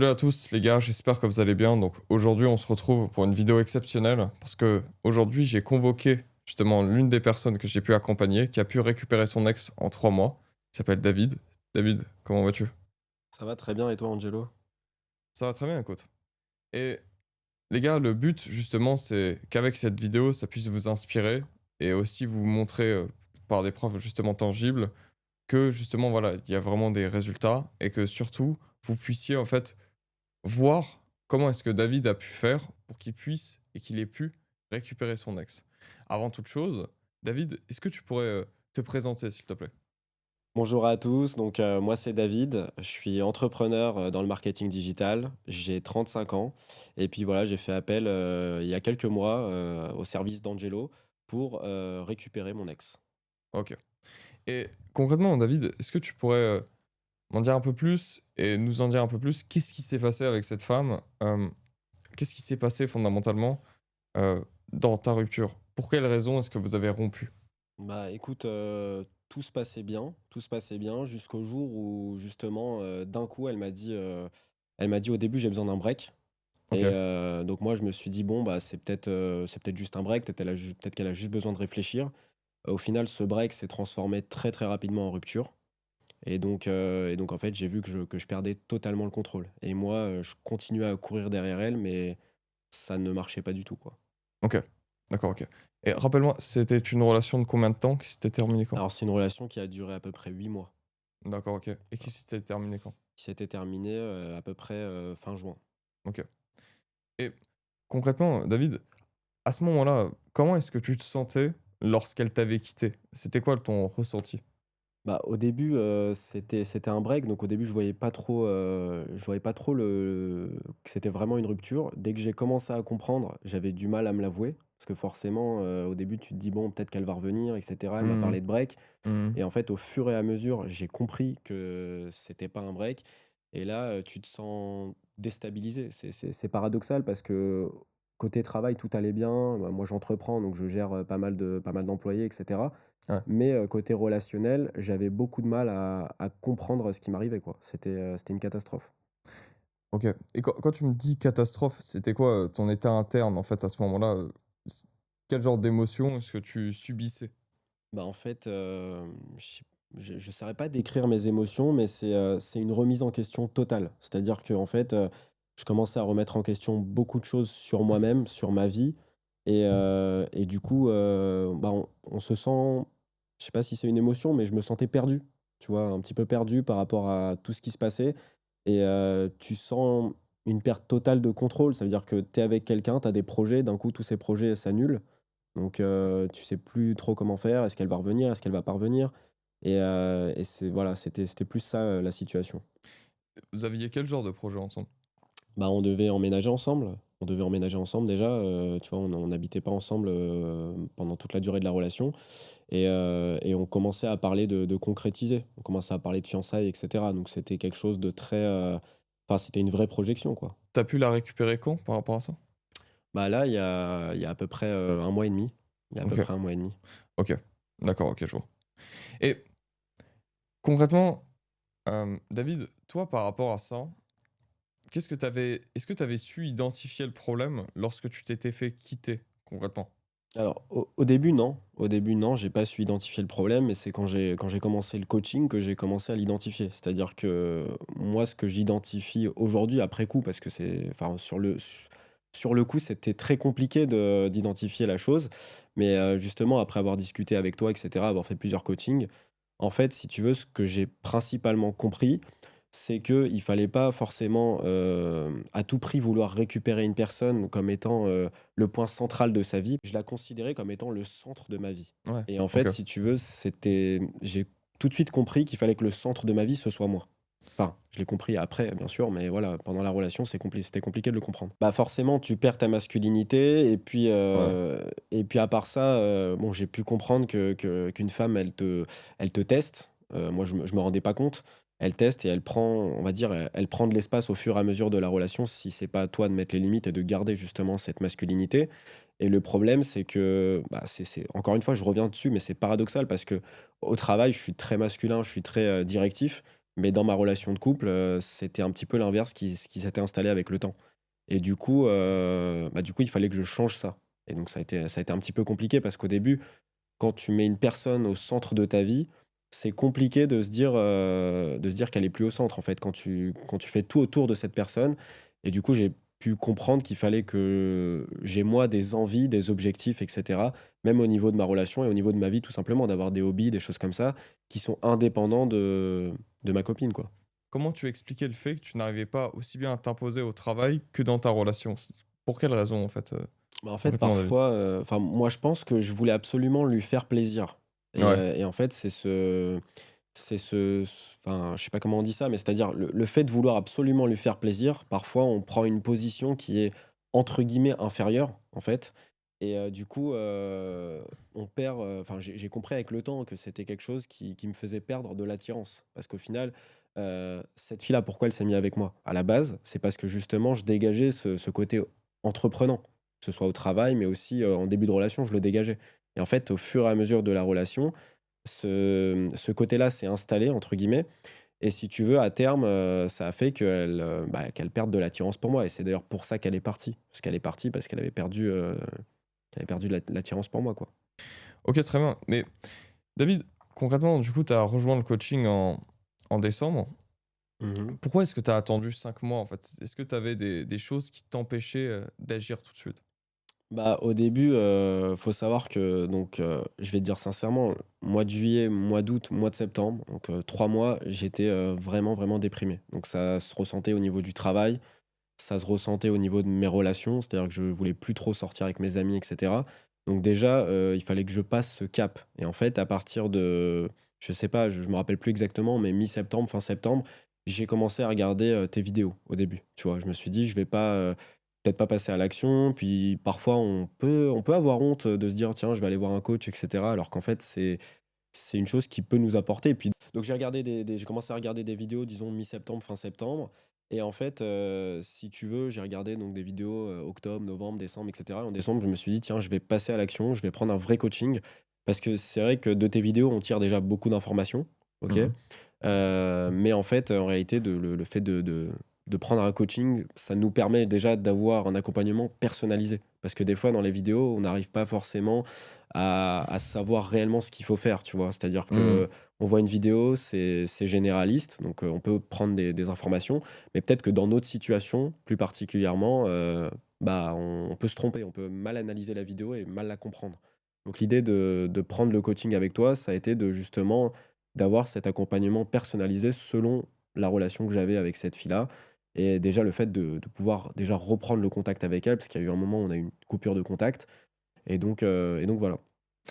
Salut à tous les gars, j'espère que vous allez bien. Donc aujourd'hui on se retrouve pour une vidéo exceptionnelle parce que aujourd'hui j'ai convoqué justement l'une des personnes que j'ai pu accompagner qui a pu récupérer son ex en 3 mois. Il s'appelle David. David, comment vas-tu? Ça va très bien et toi, Angelo? Ça va très bien, écoute. Et les gars, le but justement c'est qu'avec cette vidéo ça puisse vous inspirer et aussi vous montrer par des preuves justement tangibles que justement voilà, il y a vraiment des résultats et que surtout vous puissiez en fait voir comment est-ce que David a pu faire pour qu'il puisse et qu'il ait pu récupérer son ex. Avant toute chose, David, est-ce que tu pourrais, te présenter s'il te plaît? Bonjour à tous, moi c'est David, je suis entrepreneur dans le marketing digital, j'ai 35 ans et puis voilà, j'ai fait appel il y a quelques mois au service d'Angelo pour récupérer mon ex. OK. Et concrètement, David, est-ce que tu pourrais, m'en dire un peu plus et nous en dire un peu plus? Qu'est-ce qui s'est passé avec cette femme? Qu'est-ce qui s'est passé fondamentalement, dans ta rupture? Pour quelles raisons est-ce que vous avez rompu? Bah écoute, tout se passait bien jusqu'au jour où justement d'un coup elle m'a dit au début j'ai besoin d'un break. Et OK. donc moi je me suis dit bon bah c'est peut-être juste un break, peut-être qu'elle a juste besoin de réfléchir. Au final, ce break s'est transformé très, très rapidement en rupture et donc en fait, j'ai vu que je perdais totalement le contrôle et moi, je continuais à courir derrière elle, mais ça ne marchait pas du tout, quoi. OK. D'accord, OK. Et rappelle-moi, c'était une relation de combien de temps qui s'était terminée quand? Alors c'est une relation qui a duré à peu près 8 mois, D'accord, OK. Et qui s'était terminée quand? qui s'était terminée, à peu près, fin juin. OK. Et concrètement, David, à ce moment-là, comment est-ce que tu te sentais lorsqu'elle t'avait quitté? C'était quoi ton ressenti? Bah, au début, c'était un break, donc au début, je voyais pas trop le que c'était vraiment une rupture. Dès que j'ai commencé à comprendre, j'avais du mal à me l'avouer parce que forcément, au début, tu te dis: «Bon, peut-être qu'elle va revenir et cetera». Elle m'a Mmh. parlé de break Mmh. et en fait, au fur et à mesure, j'ai compris que c'était pas un break et là, tu te sens déstabilisé. C'est paradoxal parce que côté travail, tout allait bien. Bah, moi, j'entreprends, donc je gère, pas mal d'employés et cetera. Ouais. Mais côté relationnel, j'avais beaucoup de mal à comprendre ce qui m'arrivait, quoi. C'était une catastrophe. OK. Et quand tu me dis catastrophe, c'était quoi, ton état interne, en fait, à ce moment-là? C Quel genre d'émotion est-ce que tu subissais? Bah, en fait, je saurais pas décrire mes émotions, mais c'est une remise en question totale. C'est-à-dire qu'en fait, je commençais à remettre en question beaucoup de choses sur moi-même, sur ma vie et du coup, bah, on se sent je sais pas si c'est une émotion, mais je me sentais perdu, tu vois? Un petit peu perdu par rapport à tout ce qui se passait et tu sens une perte totale de contrôle. Ça veut dire que tu es avec quelqu'un, tu as des projets, d'un coup tous ces projets s'annulent donc tu sais plus trop comment faire. Est-ce qu'elle va revenir? Est-ce qu'elle va pas revenir? Et c'est voilà, c'était plus ça, la situation. Vous aviez quel genre de projet ensemble? Bah, on devait emménager ensemble. On devait emménager ensemble déjà, tu vois? On n'habitait pas ensemble, pendant toute la durée de la relation et on commençait à parler de concrétiser. On commençait à parler de fiançailles et cetera. Donc c'était quelque chose de très, enfin, c'était une vraie projection, quoi. Tu as pu la récupérer quand par rapport à ça? Bah, là, il y a à peu près, 1 mois et demi. Il y a à peu OK. près un mois et demi. OK. D'accord, OK, je vois. Et concrètement, David, toi, par rapport à ça, qu'est-ce que tu avais est-ce que tu avais su identifier le problème lorsque tu t'étais fait quitter concrètement? Alors, au début, non. Au début, non, j'ai pas su identifier le problème, mais c'est quand j'ai commencé le coaching que j'ai commencé à l'identifier. C'est-à-dire que moi, ce que j'identifie aujourd'hui, après coup, parce que c'est enfin, sur le coup, c'était très compliqué d'identifier la chose. Mais, justement, après avoir discuté avec toi et cetera, avoir fait plusieurs coachings, en fait, si tu veux, ce que j'ai principalement compris, c'est qu'il fallait pas forcément, à tout prix vouloir récupérer une personne comme étant, le point central de sa vie. Je la considérais comme étant le centre de ma vie Ouais, et en OK. fait, si tu veux, j'ai tout de suite compris qu'il fallait que le centre de ma vie, ce soit moi. Enfin, je l'ai compris après, bien sûr, mais voilà, pendant la relation, c'était compliqué de le comprendre. Bah, forcément, tu perds ta masculinité Ouais. et puis à part ça, bon, j'ai pu comprendre qu'une femme, elle te teste. Moi, je me rendais pas compte. Elle teste et elle prend, on va dire, elle prend de l'espace au fur et à mesure de la relation si c'est pas à toi de mettre les limites et de garder justement cette masculinité. Et le problème, c'est que, bah, encore une fois, je reviens dessus, mais c'est paradoxal parce que au travail, je suis très masculin, je suis très directif. Mais dans ma relation de couple, c'était un petit peu l'inverse qui s'était installé avec le temps. Et du coup, il fallait que je change ça. Et donc ça a été un petit peu compliqué parce qu'au début, quand tu mets une personne au centre de ta vie, c'est compliqué de se dire qu'elle est plus au centre, en fait, quand tu fais tout autour de cette personne. Et du coup, j'ai pu comprendre qu'il fallait que j'ai, moi, des envies, des objectifs, et cetera, même au niveau de ma relation et au niveau de ma vie, tout simplement, d'avoir des hobbies, des choses comme ça, qui sont indépendants de ma copine, quoi. Comment tu expliquais le fait que tu n'arrivais pas aussi bien à t'imposer au travail que dans ta relation? Pour quelle raison, en fait, Bah, en fait, concrètement, David? parfois, enfin, moi, je pense que je voulais absolument lui faire plaisir Ouais, et en fait, enfin, je sais pas comment on dit ça, mais c'est-à-dire le fait de vouloir absolument lui faire plaisir, parfois, on prend une position qui est, entre guillemets, «inférieure», en fait et du coup, on perd, enfin, j'ai compris avec le temps que c'était quelque chose qui me faisait perdre de l'attirance. Parce qu'au final, cette fille-là, pourquoi elle s'est mise avec moi? À la base, c'est parce que justement, je dégageais ce côté entreprenant, que ce soit au travail, mais aussi, en début de relation, je le dégageais et en fait, au fur et à mesure de la relation, ce côté-là s'est «installé» entre guillemets et si tu veux, à terme, ça a fait qu'elle perde de l'attirance pour moi et c'est d'ailleurs pour ça qu'elle est partie. Parce qu'elle est partie parce qu'elle avait perdu l'attirance pour moi, quoi. OK, très bien. Mais David, concrètement, du coup, tu as rejoint le coaching en décembre. Mmh. Pourquoi est-ce que tu as attendu 5 mois, en fait? Est-ce que tu avais des choses qui t'empêchaient, d'agir tout de suite? Bah, au début, faut savoir que donc, je vais te dire sincèrement, mois de juillet, mois d'août, mois de septembre, donc, 3 mois, j'étais, vraiment, vraiment déprimé. Donc ça se ressentait au niveau du travail, ça se ressentait au niveau de mes relations, c'est-à-dire que je voulais plus trop sortir avec mes amis et cetera. Donc déjà, il fallait que je passe ce cap et en fait, à partir de je sais pas, je me rappelle plus exactement, mais mi-septembre, fin septembre, j'ai commencé à regarder, tes vidéos au début, tu vois? Je me suis dit: «Je vais pas, peut-être pas passer à l'action». Puis parfois, on peut avoir honte, de se dire: «Tiens, je vais aller voir un coach» et cetera, alors qu'en fait, c'est une chose qui peut nous apporter. Et puis donc j'ai commencé à regarder des vidéos, disons mi-septembre, fin septembre et en fait, si tu veux, j'ai regardé donc des vidéos, octobre, novembre, décembre et cetera. En décembre, je me suis dit: «Tiens, je vais passer à l'action, je vais prendre un vrai coaching». Parce que c'est vrai que de tes vidéos, on tire déjà beaucoup d'informations, OK? Mmh. Mais en fait, en réalité, le fait de prendre un coaching, ça nous permet déjà d'avoir un accompagnement personnalisé. Parce que des fois, dans les vidéos, on n'arrive pas forcément à savoir réellement ce qu'il faut faire, tu vois? C'est-à-dire Mmh. que on voit une vidéo, c'est généraliste, donc on peut prendre des informations, mais peut-être que dans notre situation, plus particulièrement, bah, on peut se tromper, on peut mal analyser la vidéo et mal la comprendre. Donc l'idée de prendre le coaching avec toi, ça a été de justement d'avoir cet accompagnement personnalisé selon la relation que j'avais avec cette fille-là et déjà le fait de pouvoir déjà reprendre le contact avec elle, parce qu'il y a eu un moment où on a eu une coupure de contact et donc voilà.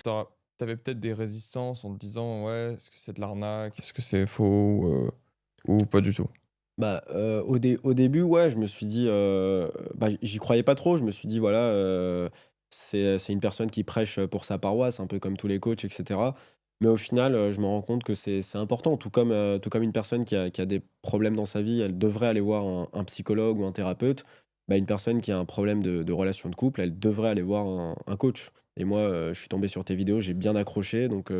Tu avais peut-être des résistances en te disant: «Ouais, est-ce que c'est de l'arnaque? Est-ce que c'est faux?» ou pas du tout? Bah, au début, ouais, je me suis dit, bah, j'y croyais pas trop. Je me suis dit: «Voilà, c'est une personne qui prêche, pour sa paroisse, un peu comme tous les coachs et cetera». Mais au final, je me rends compte que c'est important. Tout comme une personne qui a des problèmes dans sa vie, elle devrait aller voir un psychologue ou un thérapeute. Bah, une personne qui a un problème de relation de couple, elle devrait aller voir un coach. Et moi, je suis tombé sur tes vidéos, j'ai bien accroché, donc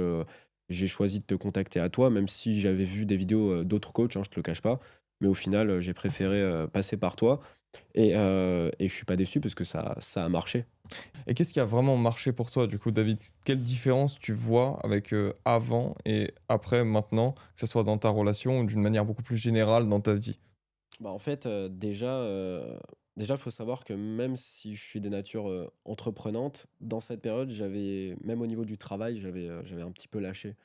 j'ai choisi de te contacter à toi, même si j'avais vu des vidéos, d'autres coachs, hein, je te le cache pas. Mais au final, j'ai préféré, passer par toi et je suis pas déçu parce que ça a marché. Et qu'est-ce qui a vraiment marché pour toi, du coup, David? Quelle différence tu vois avec, avant et après, maintenant, que ce soit dans ta relation ou d'une manière beaucoup plus générale dans ta vie? Bah, en fait, déjà, il faut savoir que même si je suis de nature, entreprenante, dans cette période, même au niveau du travail, j'avais un petit peu lâché.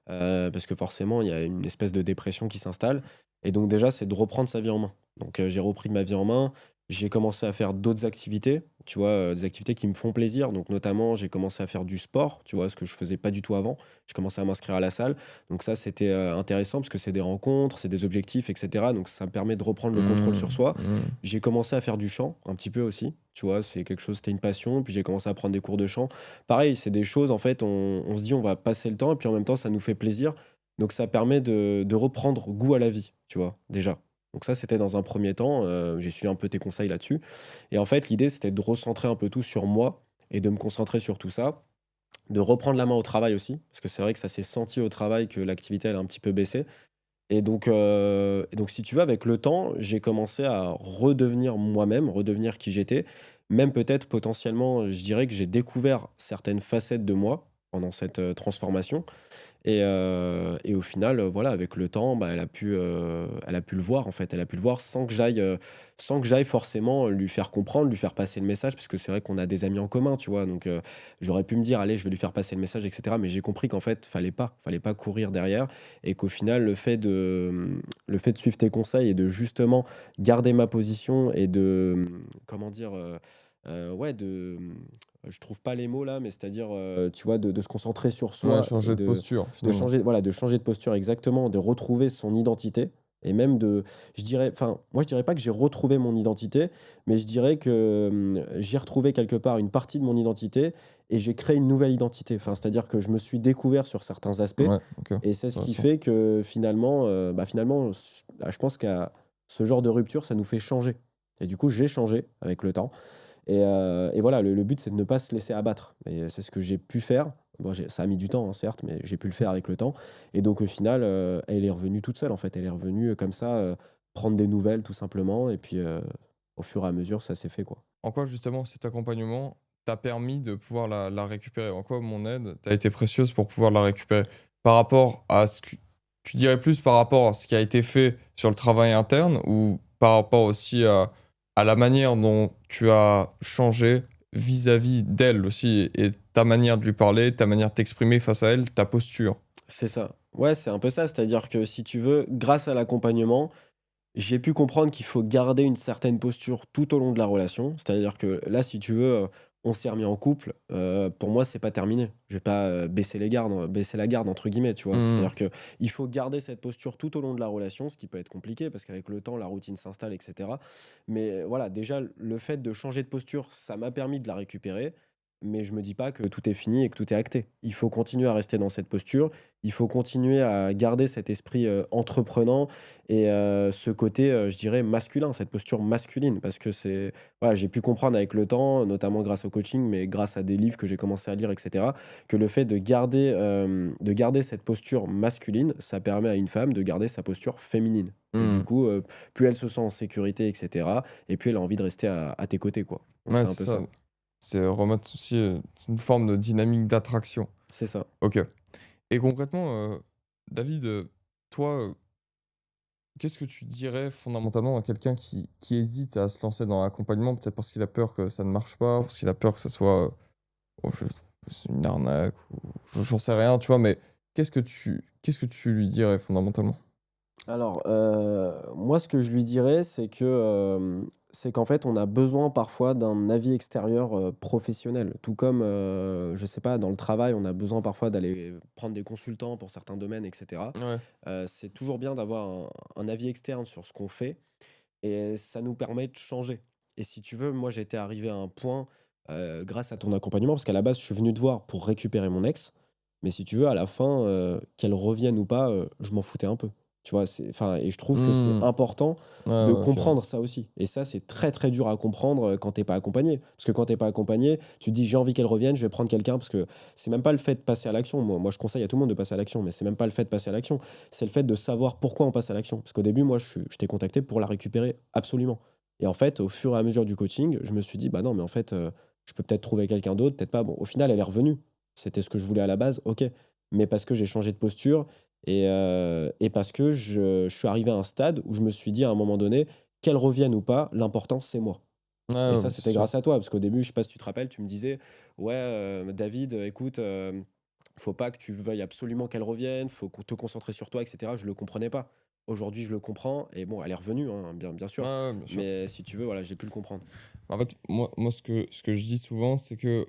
Parce que forcément, il y a une espèce de dépression qui s'installe et donc déjà, c'est de reprendre sa vie en main. Donc j'ai repris ma vie en main, j'ai commencé à faire d'autres activités, tu vois? Des activités qui me font plaisir, donc notamment, j'ai commencé à faire du sport, tu vois? Ce que je faisais pas du tout avant. J'ai commencé à m'inscrire à la salle, donc ça, c'était, intéressant parce que c'est des rencontres, c'est des objectifs et cetera, donc ça me permet de reprendre le contrôle Mmh, sur soi. mmh. J'ai commencé à faire du chant, un petit peu aussi, tu vois? C'était une passion, puis j'ai commencé à prendre des cours de chant. Pareil, c'est des choses, en fait, on se dit: «On va passer le temps» et puis en même temps, ça nous fait plaisir. Donc ça permet de reprendre goût à la vie, tu vois? Déjà. Donc ça, c'était dans un premier temps, j'ai suivi un peu tes conseils là-dessus et en fait, l'idée, c'était de recentrer un peu tout sur moi et de me concentrer sur tout ça, de reprendre la main au travail aussi, parce que c'est vrai que ça s'est senti au travail que l'activité, elle a un petit peu baissé Et donc si tu veux, avec le temps, j'ai commencé à redevenir moi-même, redevenir qui j'étais. Même peut-être potentiellement, je dirais que j'ai découvert certaines facettes de moi pendant cette, transformation. Et au final, voilà, avec le temps, bah, elle a pu le voir, en fait. Elle a pu le voir sans que j'aille forcément lui faire comprendre, lui faire passer le message, parce que c'est vrai qu'on a des amis en commun, tu vois? Donc j'aurais pu me dire: «Allez, je vais lui faire passer le message» et cetera, mais j'ai compris qu'en fait, fallait pas courir derrière et qu'au final, le fait de suivre tes conseils et de justement garder ma position et de, comment dire? Ouais, je trouve pas les mots là, mais c'est-à-dire, tu vois, de se concentrer sur Ouais, soi et changer de de posture, de finalement. changer, voilà, de changer de posture exactement, de retrouver son identité et même je dirais, enfin, moi je dirais pas que j'ai retrouvé mon identité, mais je dirais que, j'ai retrouvé quelque part une partie de mon identité et j'ai créé une nouvelle identité. Enfin, c'est-à-dire que je me suis découvert sur certains aspects Ouais, OK, et c'est ce qui intéressant. fait que finalement, je pense qu'à ce genre de rupture, ça nous fait changer et du coup, j'ai changé avec le temps et voilà, le but, c'est de ne pas se laisser abattre et c'est ce que j'ai pu faire. Bon, ça a mis du temps, hein, certes, mais j'ai pu le faire avec le temps et donc au final, elle est revenue toute seule, en fait. Elle est revenue, comme ça, prendre des nouvelles tout simplement et puis, au fur et à mesure, ça s'est fait, quoi. En quoi, justement, cet accompagnement t'a permis de pouvoir la récupérer? En quoi mon aide t'a été précieuse pour pouvoir la récupérer? Par rapport à ce que tu dirais plus par rapport à ce qui a été fait sur le travail interne ou par rapport aussi à la manière dont tu as changé vis-à-vis d'elle aussi et ta manière de lui parler, ta manière de t'exprimer face à elle, ta posture? C'est ça. Ouais, c'est un peu ça, c'est-à-dire que si tu veux, grâce à l'accompagnement, j'ai pu comprendre qu'il faut garder une certaine posture tout au long de la relation. C'est-à-dire que là, si tu veux, on s'est remis en couple, pour moi, c'est pas terminé. Je vais pas, «baisser la garde» entre guillemets, tu vois? Mmh. C'est-à-dire que il faut garder cette posture tout au long de la relation, ce qui peut être compliqué parce qu'avec le temps, la routine s'installe et cetera. Mais voilà, déjà, le fait de changer de posture, ça m'a permis de la récupérer, mais je me dis pas que tout est fini et que tout est acté. Il faut continuer à rester dans cette posture, il faut continuer à garder cet esprit, entreprenant et ce côté, je dirais masculin, cette posture masculine parce que voilà, j'ai pu comprendre avec le temps, notamment grâce au coaching, mais grâce à des livres que j'ai commencé à lire et cetera, que le fait de garder cette posture masculine, ça permet à une femme de garder sa posture féminine et du Mmh. coup, plus elle se sent en sécurité et cetera et plus elle a envie de rester à tes côtés, quoi. Donc Ouais, c'est un c'est peu ça. ça. C'est remettre aussi, une forme de dynamique d'attraction. C'est ça. OK. Et concrètement, David, toi, qu'est-ce que tu dirais fondamentalement à quelqu'un qui hésite à se lancer dans l'accompagnement? Peut-être parce qu'il a peur que ça ne marche pas, parce qu'il a peur que ça soit, oh je c'est une arnaque ou j'en sais rien, tu vois? Mais qu'est-ce que tu lui dirais fondamentalement? Alors, moi, ce que je lui dirais, c'est qu'en fait, on a besoin parfois d'un avis extérieur, professionnel. Tout comme, je sais pas, dans le travail, on a besoin parfois d'aller prendre des consultants pour certains domaines et cetera. Ouais. C'est toujours bien d'avoir un avis externe sur ce qu'on fait et ça nous permet de changer. Et si tu veux, moi, j'étais arrivé à un point, grâce à ton accompagnement, parce qu'à la base, je suis venu te voir pour récupérer mon ex, mais si tu veux, à la fin, qu'elle revienne ou pas, je m'en foutais un peu. Tu vois? Et je trouve que c'est Mmh. important Ouais, de ouais, OK. comprendre ça aussi. Et ça, c'est très, très dur à comprendre, quand t'es pas accompagné. Parce que quand t'es pas accompagné, tu te dis: «J'ai envie qu'elle revienne, je vais prendre quelqu'un», parce que c'est même pas le fait de passer à l'action. Moi, je conseille à tout le monde de passer à l'action, mais c'est même pas le fait de passer à l'action, c'est le fait de savoir pourquoi on passe à l'action. Parce qu'au début, moi, je t'ai contacté pour la récupérer absolument. Et en fait, au fur et à mesure du coaching, je me suis dit: «Bah non, mais en fait, je peux peut-être trouver quelqu'un d'autre, peut-être pas». Bon, au final, elle est revenue. C'était ce que je voulais à la base, OK. Mais parce que j'ai changé de posture et parce que je suis arrivé à un stade où je me suis dit à un moment donné: «Qu'elle revienne ou pas, l'important, c'est moi». Ouais, Et ouais, ça, bah, c'est c'était sûr. grâce à toi, parce qu'au début, je sais pas si tu te rappelles, tu me disais: «Ouais, David, écoute, faut pas que tu veuilles absolument qu'elle revienne, faut te concentrer sur toi» et cetera. Je le comprenais pas. Aujourd'hui, je le comprends et bon, elle est revenue, hein, bien Ouais, sûr. ouais, bien sûr. Mais si tu veux, voilà, j'ai pu le comprendre. En fait, moi ce que je dis souvent, c'est que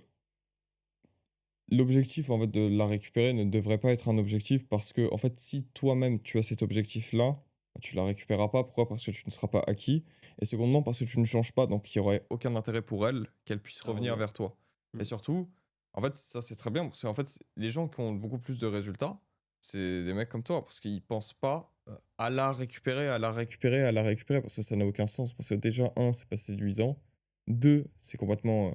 l'objectif, en fait, de la récupérer ne devrait pas être un objectif parce que, en fait, si toi-même tu as cet objectif-là, bah, tu la récupéreras pas. Pourquoi? Parce que tu ne seras pas acquis et secondement parce que tu ne changes pas, donc il y aurait aucun intérêt pour elle qu'elle puisse À revenir revenir. vers toi et Mmh. surtout, en fait, ça, c'est très bien parce qu'en fait, les gens qui ont beaucoup plus de résultats, c'est des mecs comme toi parce qu'ils pensent pas, à la récupérer, à la récupérer, à la récupérer parce que ça n'a aucun sens. Parce que déjà, un, c'est pas séduisant, 2, c'est complètement,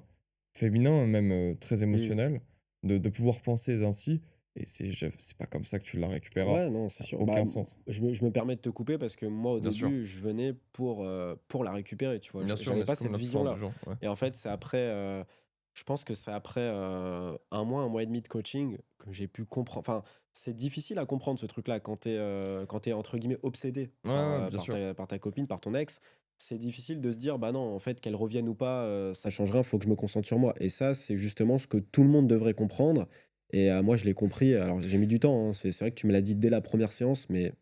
féminin, même, très Mmh. émotionnel de pouvoir penser ainsi Et c'est pas comme ça que tu la récupéreras. Ouais, non, c'est Ça a sûr. aucun sens. Je me permets de te couper parce que moi, au Bien sûr. début, je venais pour la récupérer, tu vois. Bien sûr, J'avais mais pas c'est comme cette la plupart des vision-là. gens, ouais. Et en fait, c'est après, je pense que c'est après 1 mois et demi de coaching que j'ai pu comprendre. Enfin, c'est difficile à comprendre ce truc-là quand t'es entre guillemets obsédé Ouais, ouais, bien sûr. par ta copine, par ton ex. C'est difficile de se dire, bah non, en fait, qu'elle revienne ou pas, ça change rien, faut que je me concentre sur moi. Et ça, c'est justement ce que tout le monde devrait comprendre. Et moi, je l'ai compris. Alors, j'ai mis du temps, hein. C'est vrai que tu me l'as dit dès la première séance, mais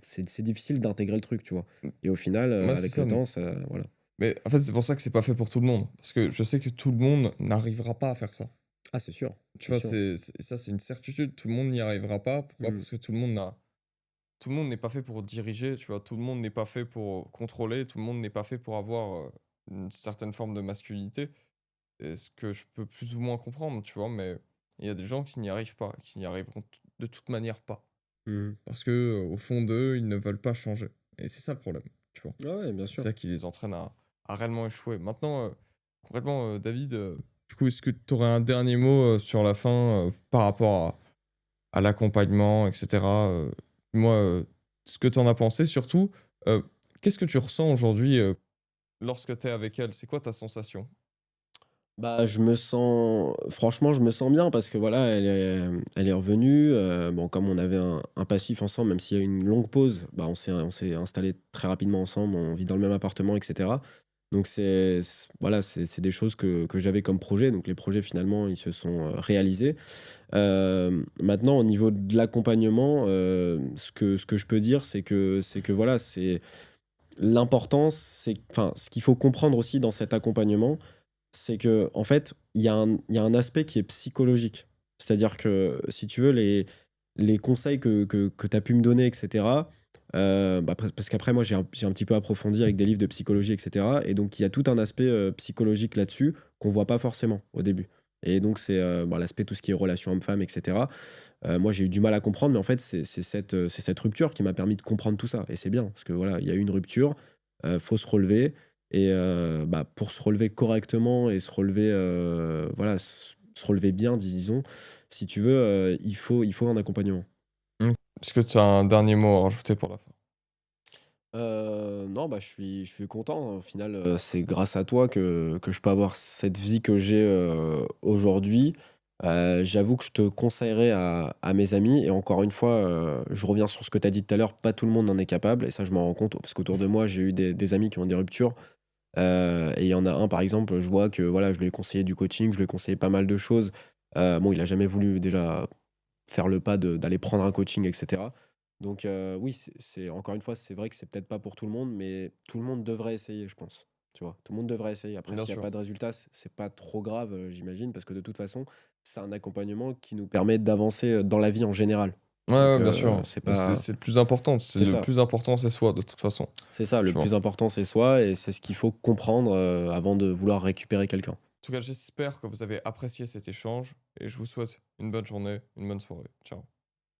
c'est difficile d'intégrer le truc, tu vois. Et au final, Moi, c'est avec ça. le temps, ça, voilà. Mais en fait, c'est pour ça que c'est pas fait pour tout le monde. Parce que je sais que tout le monde n'arrivera pas à faire ça. Ah, c'est sûr, Tu c'est vois, sûr. ça, c'est une certitude. Tout le monde n'y arrivera pas. Pourquoi? Mm. Parce que tout le monde n'est pas fait pour diriger, tu vois. Tout le monde n'est pas fait pour contrôler. Tout le monde n'est pas fait pour avoir une certaine forme de masculinité. Et ce que je peux plus ou moins comprendre, tu vois. Mais il y a des gens qui n'y arrivent pas, qui n'y arriveront de toute manière pas. Mm. Parce que au fond d'eux, ils ne veulent pas changer. Et c'est ça le problème, tu vois. Ah ouais, bien C'est sûr. ça qui les entraîne à réellement échouer. Maintenant, concrètement, David, du coup, est-ce que tu aurais un dernier mot sur la fin par rapport à l'accompagnement, etc. Moi, ce que tu en as pensé, surtout, euh, qu'est-ce que tu ressens aujourd'hui lorsque tu es avec elle? C'est quoi ta sensation? Bah, franchement, je me sens bien parce que voilà, elle est revenue. Bon, comme on avait un passif ensemble, même s'il y a eu une longue pause, bah, on s'est installé très rapidement ensemble. On vit dans le même appartement, etc. Donc, voilà, c'est des choses que j'avais comme projet. Donc, les projets, finalement, ils se sont réalisés. Maintenant, au niveau de l'accompagnement, ce que je peux dire, c'est que voilà, c'est l'importance, enfin, ce qu'il faut comprendre aussi dans cet accompagnement, c'est que en fait, il y a un aspect qui est psychologique. C'est-à-dire que, si tu veux, les conseils que tu as pu me donner, etc., parce qu'après, moi, j'ai un petit peu approfondi avec des livres de psychologie, etc. Et donc, il y a tout un aspect psychologique là-dessus qu'on voit pas forcément au début. Et donc, c'est l'aspect, tout ce qui est relation homme-femme, etc. Moi, j'ai eu du mal à comprendre, mais en fait, c'est cette rupture qui m'a permis de comprendre tout ça. Et c'est bien, parce que voilà, il y a eu une rupture, faut se relever. Et pour se relever correctement et se relever, voilà, se relever bien, disons, si tu veux, il faut un accompagnement. Mm. Est-ce que tu as un dernier mot à rajouter pour la fin? Non, je suis content. Au final, c'est grâce à toi que je peux avoir cette vie que j'ai aujourd'hui. J'avoue que je te conseillerais à mes amis. Et encore une fois, je reviens sur ce que tu as dit tout à l'heure, pas tout le monde en est capable. Et ça, je m'en rends compte parce qu'autour de moi, j'ai eu des amis qui ont des ruptures. Et il y en a un, par exemple, je vois que voilà, je lui ai conseillé du coaching, je lui ai conseillé pas mal de choses. Bon, il a jamais voulu déjà faire le pas d'aller prendre un coaching, etc. Donc oui, encore une fois, c'est vrai que c'est peut-être pas pour tout le monde, mais tout le monde devrait essayer, je pense. Tu vois, tout le monde devrait essayer. Après, Bien s'il n'y a sûr. pas de résultat, c'est pas trop grave, j'imagine, parce que de toute façon, c'est un accompagnement qui nous permet d'avancer dans la vie en général. Ouais, Donc ouais, bien sûr. c'est Mais pas, c'est le plus important. C'est c'est le ça. plus important, c'est soi, de toute façon. C'est ça, le Tu vois. plus important, c'est soi, et c'est ce qu'il faut comprendre avant de vouloir récupérer quelqu'un. En tout cas, j'espère que vous avez apprécié cet échange et je vous souhaite une bonne journée, une bonne soirée. Ciao.